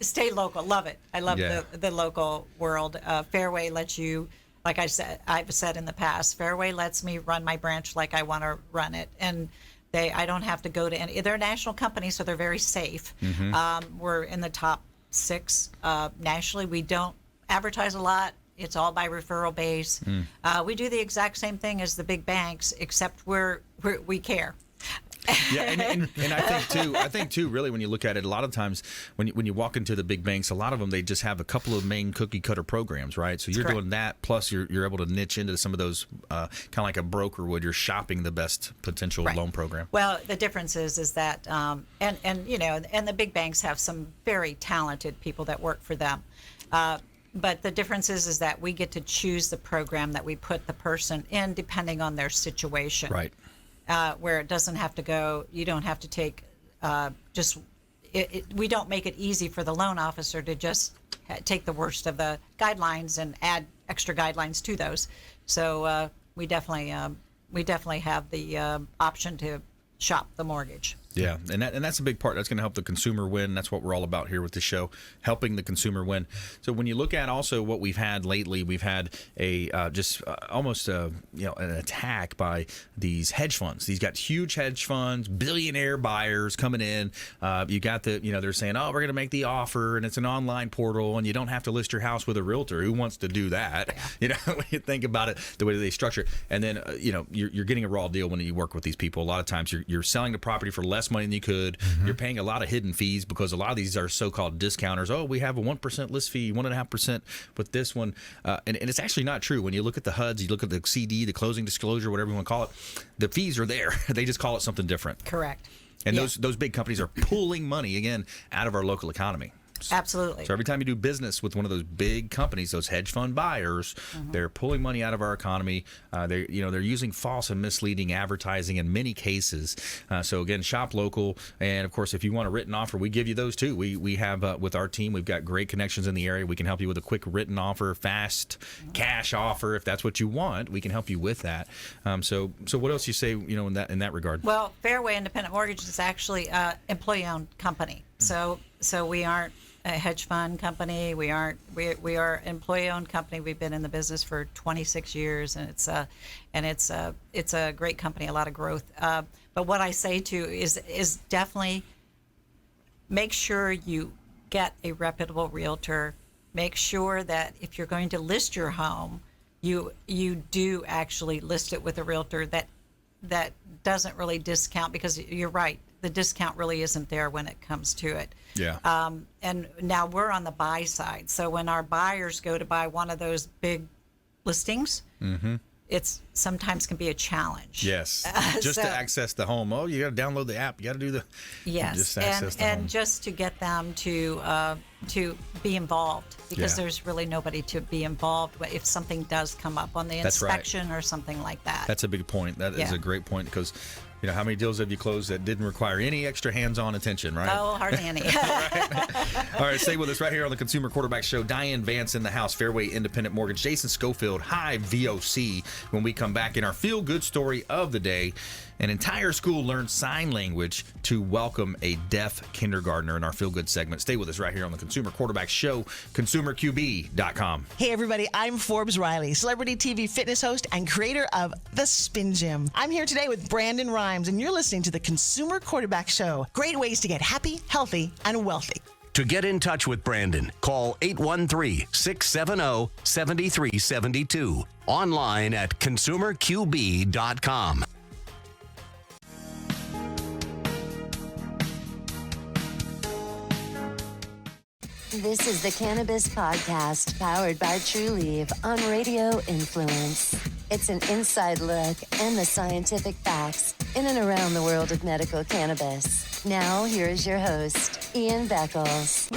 Speaker 5: stay local. Love it. I love the local world. Fairway lets you, like I've said in the past, Fairway lets me run my branch like I want to run it. And I don't have to go to any, they're a national company, so they're very safe. We're in the top 6 nationally. We don't advertise a lot. It's all by referral base. We do the exact same thing as the big banks, except we care.
Speaker 2: Yeah, and I think too, really, when you look at it, a lot of times when you walk into the big banks, a lot of them, they just have a couple of main cookie cutter programs, right? So you're doing that, plus you're able to niche into some of those, kind of like a broker would. You're shopping the best potential loan program.
Speaker 5: Well, the difference is that, and the big banks have some very talented people that work for them. But the difference is that we get to choose the program that we put the person in depending on their situation.
Speaker 2: Right.
Speaker 5: Where it doesn't have to go, you don't have to take we don't make it easy for the loan officer to just take the worst of the guidelines and add extra guidelines to those. So we definitely have the option to shop the mortgage.
Speaker 2: Yeah, and that's a big part. That's going to help the consumer win. That's what we're all about here with the show, helping the consumer win. So when you look at also what we've had lately, we've had a almost an attack by these hedge funds. These got huge hedge funds, billionaire buyers coming in. You got they're saying, oh, we're going to make the offer, and it's an online portal, and you don't have to list your house with a realtor. Who wants to do that? Yeah. When you think about it, the way they structure it, and then you're getting a raw deal when you work with these people. A lot of times you're selling the property for less money than you could. Mm-hmm. You're paying a lot of hidden fees because a lot of these are so-called discounters. Oh, we have a 1% list fee, 1.5% with this one, and it's actually not true. When you look at the HUDs, you look at the CD, the closing disclosure, whatever you want to call it, the fees are there. They just call it something different.
Speaker 5: Correct.
Speaker 2: And those big companies are pulling money again out of our local economy.
Speaker 5: Absolutely.
Speaker 2: So every time you do business with one of those big companies, those hedge fund buyers, they're pulling money out of our economy. They're using false and misleading advertising in many cases. So again, shop local, and of course, if you want a written offer, we give you those too. We have with our team, we've got great connections in the area. We can help you with a quick written offer, fast cash offer, if that's what you want. We can help you with that. So what else you say? In that regard?
Speaker 5: Well, Fairway Independent Mortgage is actually an employee-owned company. So we aren't a hedge fund company. We are an employee-owned company. We've been in the business for 26 years, and it's a great company, a lot of growth. But what I say to is definitely make sure you get a reputable realtor. Make sure that if you're going to list your home, you do actually list it with a realtor that doesn't really discount, because you're right, the discount really isn't there when it comes to it.
Speaker 2: Yeah.
Speaker 5: And now we're on the buy side. So when our buyers go to buy one of those big listings, it's sometimes can be a challenge.
Speaker 2: Yes. Just to access the home. Oh, you got to download the app. You got to do the.
Speaker 5: Yes.
Speaker 2: Just access the home.
Speaker 5: And just to get them to be involved, because there's really nobody to be involved if something does come up on the inspection or something like that.
Speaker 2: That's a big point. That is a great point, because how many deals have you closed that didn't require any extra hands-on attention, right?
Speaker 5: Oh, hardly any.
Speaker 2: All right, stay with us right here on the Consumer Quarterback Show. Diane, Vance in the house, Fairway Independent Mortgage, Jason Schofield, HIVE VOC. When we come back in our feel-good story of the day, an entire school learned sign language to welcome a deaf kindergartner in our feel-good segment. Stay with us right here on the Consumer Quarterback Show, consumerqb.com.
Speaker 10: Hey, everybody, I'm Forbes Riley, celebrity TV fitness host and creator of The Spin Gym. I'm here today with Brandon Rhymes, and you're listening to the Consumer Quarterback Show. Great ways to get happy, healthy, and wealthy.
Speaker 1: To get in touch with Brandon, call 813-670-7372. Online at consumerqb.com.
Speaker 9: This is the Cannabis Podcast, powered by TrueLeave on Radio Influence. It's an inside look and the scientific facts in and around the world of medical cannabis. Now, here is your host, Ian Beckles.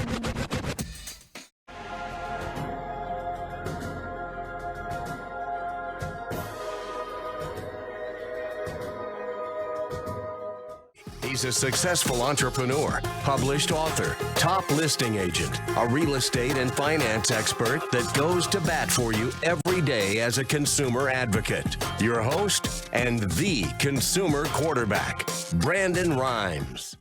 Speaker 1: He's a successful entrepreneur, published author, top listing agent, a real estate and finance expert that goes to bat for you every day as a consumer advocate. Your host and the consumer quarterback, Brandon Rhymes.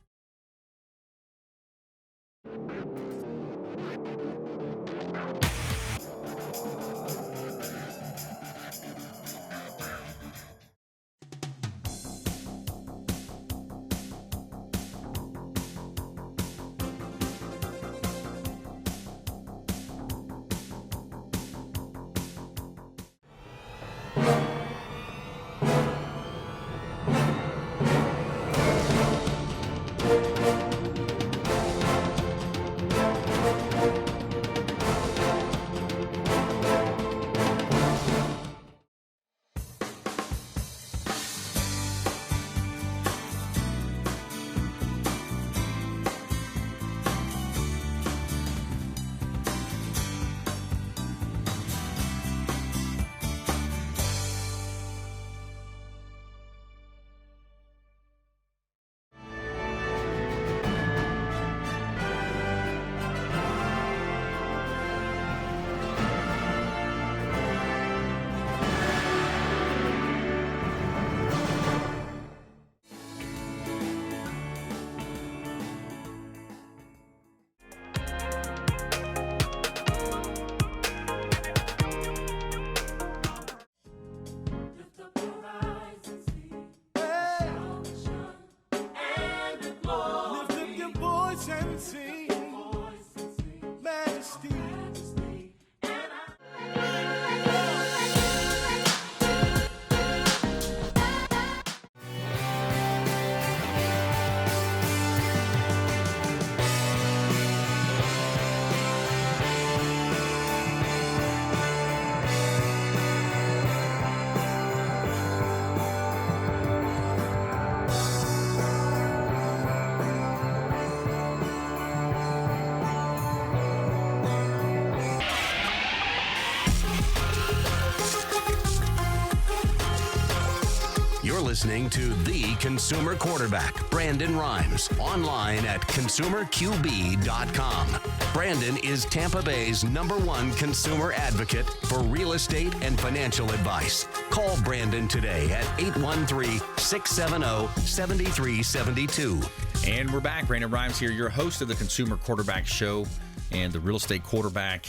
Speaker 1: listening to the consumer quarterback, Brandon Rhymes, online at consumerqb.com. Brandon is Tampa Bay's #1 consumer advocate for real estate and financial advice. Call Brandon today at 813-670-7372.
Speaker 2: And we're back. Brandon Rhymes here, your host of the Consumer Quarterback Show and the Real Estate Quarterback.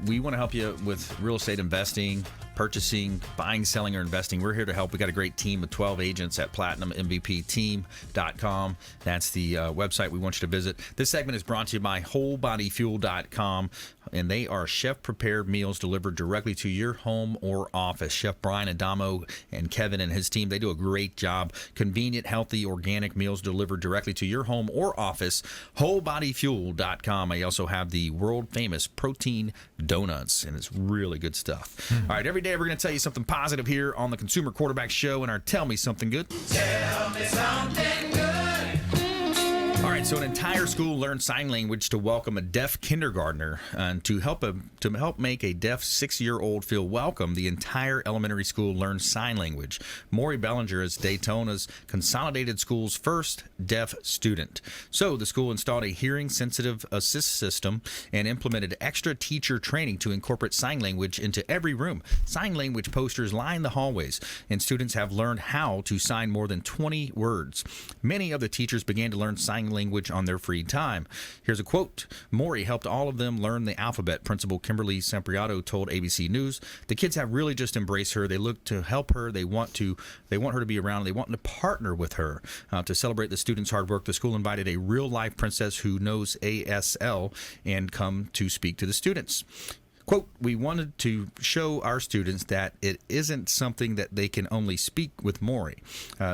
Speaker 2: We want to help you with real estate investing, purchasing, buying, selling, or investing. We're here to help. We got a great team of 12 agents at PlatinumMVPTeam.com. That's the website we want you to visit. This segment is brought to you by WholeBodyFuel.com, and they are chef-prepared meals delivered directly to your home or office. Chef Brian Adamo and Kevin and his team, they do a great job. Convenient, healthy, organic meals delivered directly to your home or office. WholeBodyFuel.com. I also have the world-famous protein donuts, and it's really good stuff. All right, every day we're going to tell you something positive here on the Consumer Quarterback Show and our Tell Me Something Good.
Speaker 4: Tell me something good.
Speaker 2: All right, so an entire school learned sign language to welcome a deaf kindergartner, and to help make a deaf 6-year-old feel welcome. The entire elementary school learned sign language. Maury Bellinger is Daytona's Consolidated School's first deaf student. So the school installed a hearing-sensitive assist system and implemented extra teacher training to incorporate sign language into every room. Sign language posters line the hallways, and students have learned how to sign more than 20 words. Many of the teachers began to learn sign language on their free time. Here's a quote. Maury helped all of them learn the alphabet. Principal Kimberly Sempriato told ABC News, "The kids have really just embraced her. They look to help her. They want her to be around. They want to partner with her." To celebrate the students' hard work, the school invited a real-life princess who knows ASL and come to speak to the students. Quote, "We wanted to show our students that it isn't something that they can only speak with Maury,"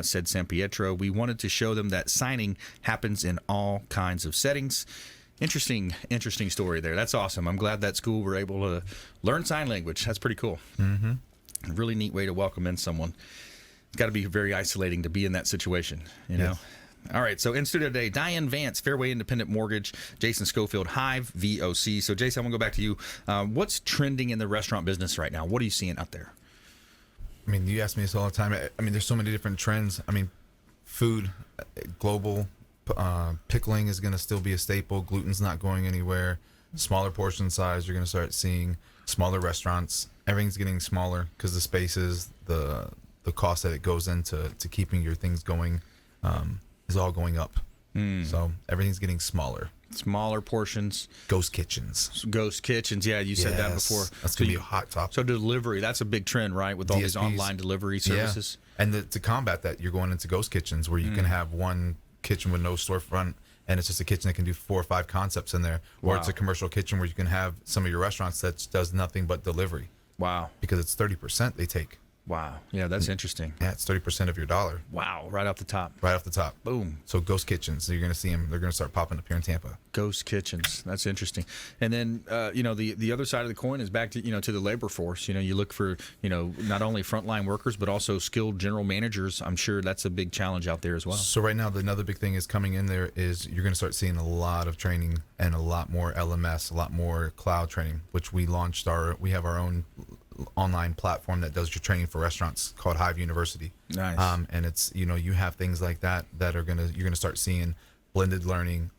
Speaker 2: said Sampietro. "We wanted to show them that signing happens in all kinds of settings." Interesting story there. That's awesome. I'm glad that school were able to learn sign language. That's pretty cool. Mm-hmm. A really neat way to welcome in someone. It's got to be very isolating to be in that situation, you know? All right, so in studio today, Diane, Vance, Fairway Independent Mortgage, Jason Schofield, Hive, VOC. So, Jason, I'm going to go back to you. What's trending in the restaurant business right now? What are you seeing out there?
Speaker 6: I mean, you ask me this all the time. I mean, there's so many different trends. I mean, food, global, pickling is going to still be a staple. Gluten's not going anywhere. Smaller portion size, you're going to start seeing smaller restaurants. Everything's getting smaller because the spaces, the cost that it goes into keeping your things going is all going up. So everything's getting smaller.
Speaker 2: Smaller portions.
Speaker 6: Ghost kitchens.
Speaker 2: Yeah, you said that before.
Speaker 6: That's going to be a hot topic.
Speaker 2: So delivery, that's a big trend, right? With all these online delivery services.
Speaker 6: Yeah. And to combat that, you're going into ghost kitchens where you can have one kitchen with no storefront, and it's just a kitchen that can do 4 or 5 concepts in there. Or it's a commercial kitchen where you can have some of your restaurants that does nothing but delivery.
Speaker 2: Wow.
Speaker 6: Because it's 30% they take.
Speaker 2: Wow. Yeah, that's interesting.
Speaker 6: Yeah, it's 30% of your dollar.
Speaker 2: Wow. Right off the top.
Speaker 6: Right off the top.
Speaker 2: Boom.
Speaker 6: So ghost kitchens, so you're going to see them. They're going to start popping up here in Tampa.
Speaker 2: Ghost kitchens. That's interesting. And then, the other side of the coin is back to, to the labor force. You look for, not only frontline workers, but also skilled general managers. I'm sure that's a big challenge out there as well.
Speaker 6: So right now, another big thing is coming in there is you're going to start seeing a lot of training and a lot more LMS, a lot more cloud training, which we have our own online platform that does your training for restaurants called Hive University.
Speaker 2: Nice.
Speaker 6: And it's, you have things like that are you're gonna start seeing blended learning,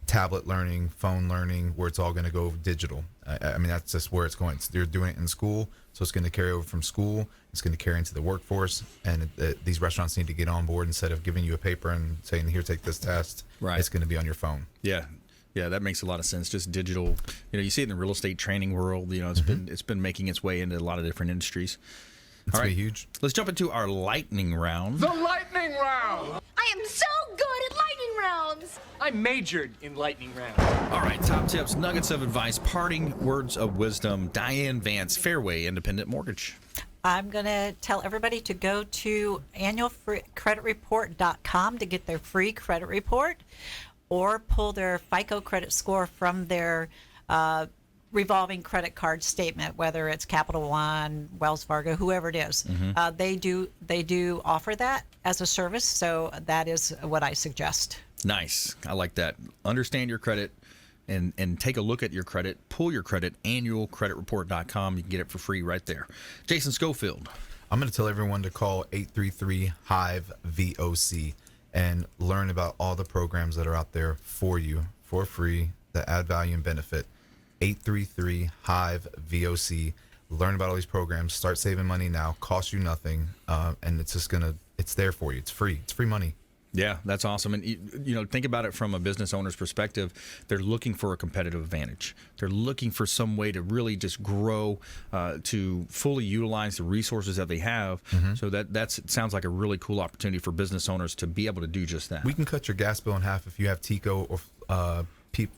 Speaker 6: tablet learning, phone learning, where it's all gonna go digital. I mean, that's just where it's going. They're doing it in school, so it's gonna carry over from school. It's gonna carry into the workforce, and these restaurants need to get on board. Instead of giving you a paper and saying, "Here, take this test,"
Speaker 2: right,
Speaker 6: it's gonna be on your phone.
Speaker 2: Yeah. Yeah, that makes a lot of sense. Just digital, you see it in the real estate training world. It's been making its way into a lot of different industries.
Speaker 6: It's pretty huge.
Speaker 2: Let's jump into our lightning round.
Speaker 4: The lightning round.
Speaker 11: I am so good at lightning rounds.
Speaker 4: I majored in lightning round.
Speaker 2: All right, top tips, nuggets of advice, parting words of wisdom. Diane, Vance, Fairway Independent Mortgage.
Speaker 5: I'm going to tell everybody to go to annualcreditreport.com to get their free credit report, or pull their FICO credit score from their revolving credit card statement, whether it's Capital One, Wells Fargo, whoever it is. Mm-hmm. They do offer that as a service, so that is what I suggest.
Speaker 2: Nice. I like that. Understand your credit and take a look at your credit. Pull your credit, annualcreditreport.com. You can get it for free right there. Jason Schofield.
Speaker 6: I'm going to tell everyone to call 833-HIVE-VOC and learn about all the programs that are out there for you for free that add value and benefit. 833-HIVE-VOC. Learn about all these programs. Start saving money now. Cost you nothing, and it's there for you. It's free. It's free money.
Speaker 2: Yeah, that's awesome. And, think about it from a business owner's perspective. They're looking for a competitive advantage. They're looking for some way to really just grow, to fully utilize the resources that they have. So that sounds like a really cool opportunity for business owners to be able to do just that.
Speaker 6: We can cut your gas bill in half if you have TECO or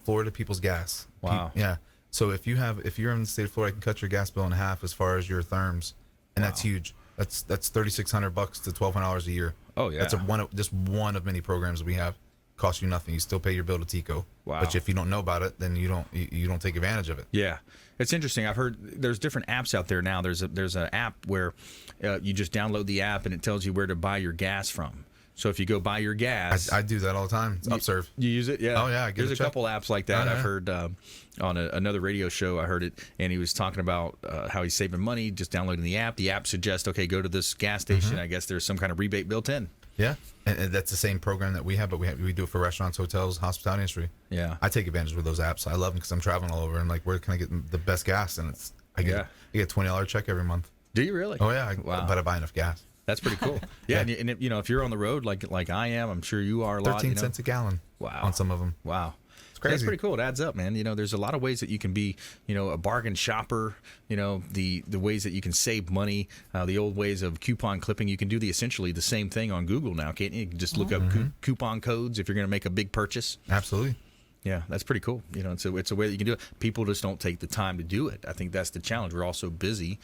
Speaker 6: Florida People's Gas.
Speaker 2: Wow.
Speaker 6: Yeah. So if you're in the state of Florida, I can cut your gas bill in half as far as your therms, and that's huge. That's $3,600 to $1,200 a year.
Speaker 2: Oh yeah,
Speaker 6: that's just one of many programs we have. Costs you nothing. You still pay your bill to TECO.
Speaker 2: Wow.
Speaker 6: But if you don't know about it, then you don't take advantage of it.
Speaker 2: Yeah, it's interesting. I've heard there's different apps out there now. There's an app where you just download the app and it tells you where to buy your gas from. So if you go buy your gas,
Speaker 6: I do that all the time. It's Upserve.
Speaker 2: You use it? Yeah.
Speaker 6: Oh yeah.
Speaker 2: There's a couple apps like that. I've heard on another radio show. I heard it, and he was talking about how he's saving money just downloading the app. The app suggests, okay, go to this gas station. I guess there's some kind of rebate built in.
Speaker 6: Yeah, and that's the same program that we have, but we do it for restaurants, hotels, hospitality industry.
Speaker 2: Yeah,
Speaker 6: I take advantage of those apps. I love them because I'm traveling all over, and like, where can I get the best gas? And I get a $20 check every month.
Speaker 2: Do you really?
Speaker 6: Oh yeah.
Speaker 2: Wow.
Speaker 6: But I buy enough gas.
Speaker 2: That's pretty cool. Yeah, and if you're on the road like I am, I'm sure you are a lot.
Speaker 6: 13 cents a gallon.
Speaker 2: Wow.
Speaker 6: On some of them.
Speaker 2: Wow.
Speaker 6: It's crazy.
Speaker 2: That's pretty cool. It adds up, man. There's a lot of ways that you can be, a bargain shopper. The ways that you can save money. The old ways of coupon clipping. You can do essentially the same thing on Google now, can't you? You can just look up coupon codes if you're going to make a big purchase.
Speaker 6: Absolutely.
Speaker 2: Yeah, that's pretty cool. It's a way that you can do it. People just don't take the time to do it. I think that's the challenge. We're all so busy,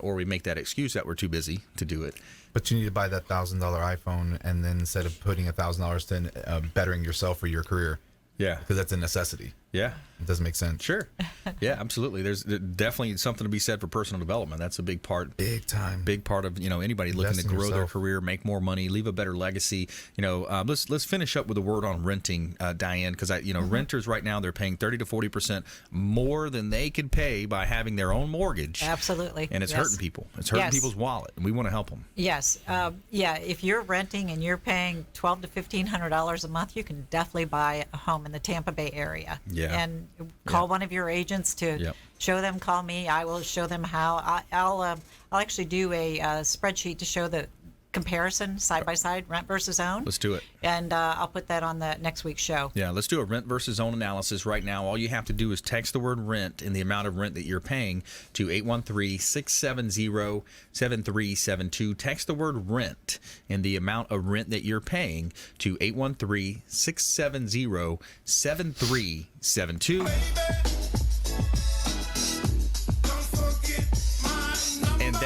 Speaker 2: or we make that excuse that we're too busy to do it.
Speaker 6: But you need to buy that $1,000 iPhone, and then instead of putting $1,000 to bettering yourself or your career.
Speaker 2: Yeah,
Speaker 6: because that's a necessity.
Speaker 2: Yeah,
Speaker 6: it doesn't make sense.
Speaker 2: Sure. Yeah, absolutely. There's definitely something to be said for personal development. That's a big part.
Speaker 6: Big time.
Speaker 2: Big part of anybody looking to grow their career, make more money, leave a better legacy. Let's finish up with a word on renting, Diane, because renters right now they're paying 30 to 40% more than they could pay by having their own mortgage.
Speaker 5: Absolutely.
Speaker 2: And it's hurting people. It's hurting people's wallet, and we want to help them.
Speaker 5: Yes. If you're renting and you're paying $1,200 to $1,500 a month, you can definitely buy a home in the Tampa Bay area.
Speaker 2: Yeah.
Speaker 5: And call one of your agents to show them. Call me. I will show them how. I'll actually do a spreadsheet to show the comparison side by side, rent versus own.
Speaker 2: Let's do it.
Speaker 5: And I'll put that on the next week's show.
Speaker 2: Yeah, let's do a rent versus own analysis right now. All you have to do is text the word rent and the amount of rent that you're paying to 813-670-7372. Text the word rent and the amount of rent that you're paying to 813-670-7372. And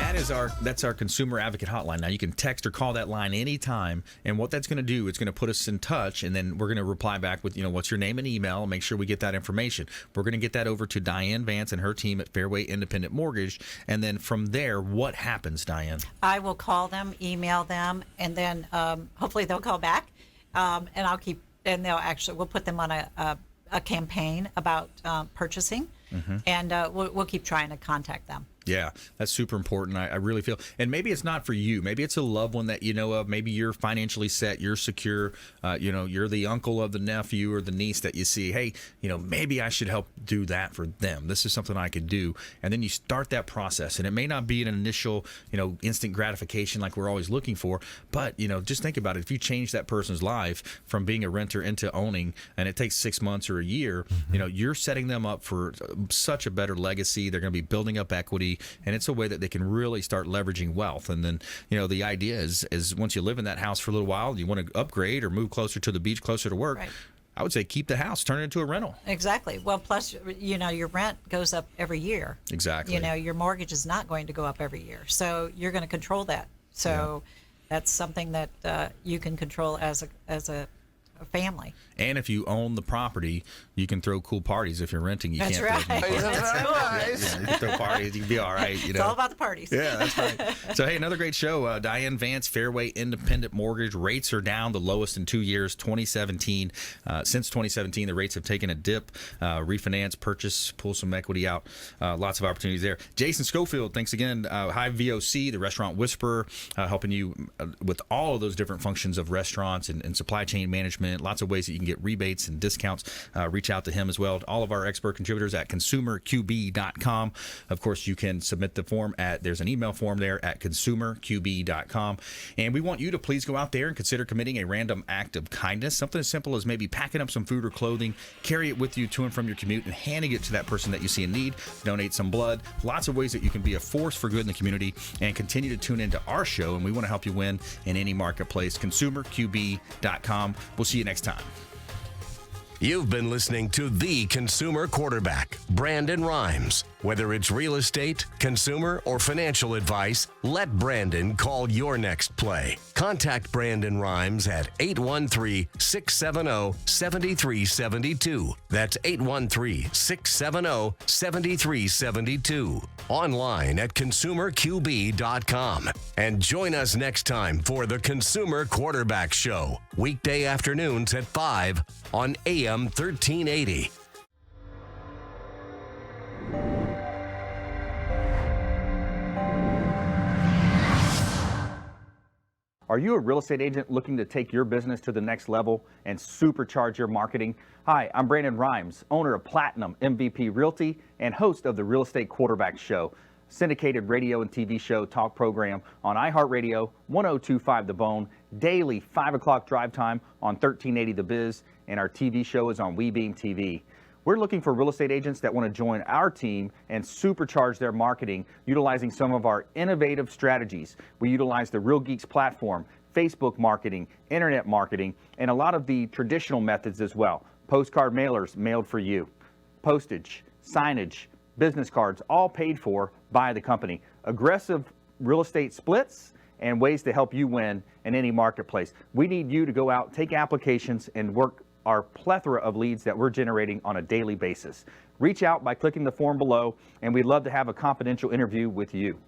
Speaker 2: that's our consumer advocate hotline. Now you can text or call that line anytime, and what that's going to do, it's going to put us in touch, and then we're going to reply back with what's your name and email, and make sure we get that information. We're going to get that over to Diane Vance and her team at Fairway Independent Mortgage, and then from there, what happens, Diane?
Speaker 5: I will call them, email them, and then hopefully they'll call back, and we'll put them on a campaign about purchasing, and we'll keep trying to contact them.
Speaker 2: Yeah, that's super important. I really feel, and maybe it's not for you. Maybe it's a loved one that you know of. Maybe you're financially set, you're secure. You're the uncle of the nephew or the niece that you see. Hey, maybe I should help do that for them. This is something I could do. And then you start that process, and it may not be an initial, instant gratification like we're always looking for. But just think about it. If you change that person's life from being a renter into owning, and it takes 6 months or a year, you're setting them up for such a better legacy. They're going to be building up equity. And it's a way that they can really start leveraging wealth. And then, the idea is once you live in that house for a little while, you want to upgrade or move closer to the beach, closer to work.
Speaker 5: Right.
Speaker 2: I would say keep the house, turn it into a rental.
Speaker 5: Exactly. Well, plus, your rent goes up every year.
Speaker 2: Exactly.
Speaker 5: Your mortgage is not going to go up every year. So you're going to control that. So that's something that you can control as a family.
Speaker 2: And if you own the property, you can throw cool parties. If you're renting, you
Speaker 5: That's
Speaker 2: can't
Speaker 5: right.
Speaker 2: throw parties.
Speaker 5: That's right.
Speaker 2: Yeah, you can throw parties. You can be all right. You know?
Speaker 5: It's all about the parties.
Speaker 2: Yeah, that's right. So, hey, another great show. Diane, Vance, Fairway Independent Mortgage. Rates are down, the lowest in 2 years, 2017. Since 2017, the rates have taken a dip. Refinance, purchase, pull some equity out. Lots of opportunities there. Jason Schofield, thanks again. Hive VOC, the restaurant whisperer, helping you with all of those different functions of restaurants and supply chain management. Lots of ways that you can get rebates and discounts. Reach out to him as well. All of our expert contributors at consumerqb.com. Of course, you can submit the form there's an email form there at consumerqb.com. And we want you to please go out there and consider committing a random act of kindness. Something as simple as maybe packing up some food or clothing, carry it with you to and from your commute, and handing it to that person that you see in need. Donate some blood. Lots of ways that you can be a force for good in the community, and continue to tune into our show. And we want to help you win in any marketplace. consumerqb.com. We'll see you next time.
Speaker 1: You've been listening to the consumer quarterback, Brandon Rhymes. Whether it's real estate, consumer, or financial advice, let Brandon call your next play. Contact Brandon Rhymes at 813-670-7372. That's 813-670-7372. Online at consumerqb.com. And join us next time for the Consumer Quarterback Show, weekday afternoons at 5 on AM 1380.
Speaker 2: Are you a real estate agent looking to take your business to the next level and supercharge your marketing? Hi, I'm Brandon Rhymes, owner of Platinum MVP Realty and host of the Real Estate Quarterback Show, syndicated radio and TV show talk program on iHeartRadio, 102.5 The Bone, daily 5 o'clock drive time on 1380 The Biz, and our TV show is on WeBeam TV. We're looking for real estate agents that want to join our team and supercharge their marketing utilizing some of our innovative strategies. We utilize the Real Geeks platform, Facebook marketing, internet marketing, and a lot of the traditional methods as well. Postcard mailers mailed for you, postage, signage, business cards, all paid for by the company. Aggressive real estate splits and ways to help you win in any marketplace. We need you to go out, take applications, and work our plethora of leads that we're generating on a daily basis. Reach out by clicking the form below, and we'd love to have a confidential interview with you.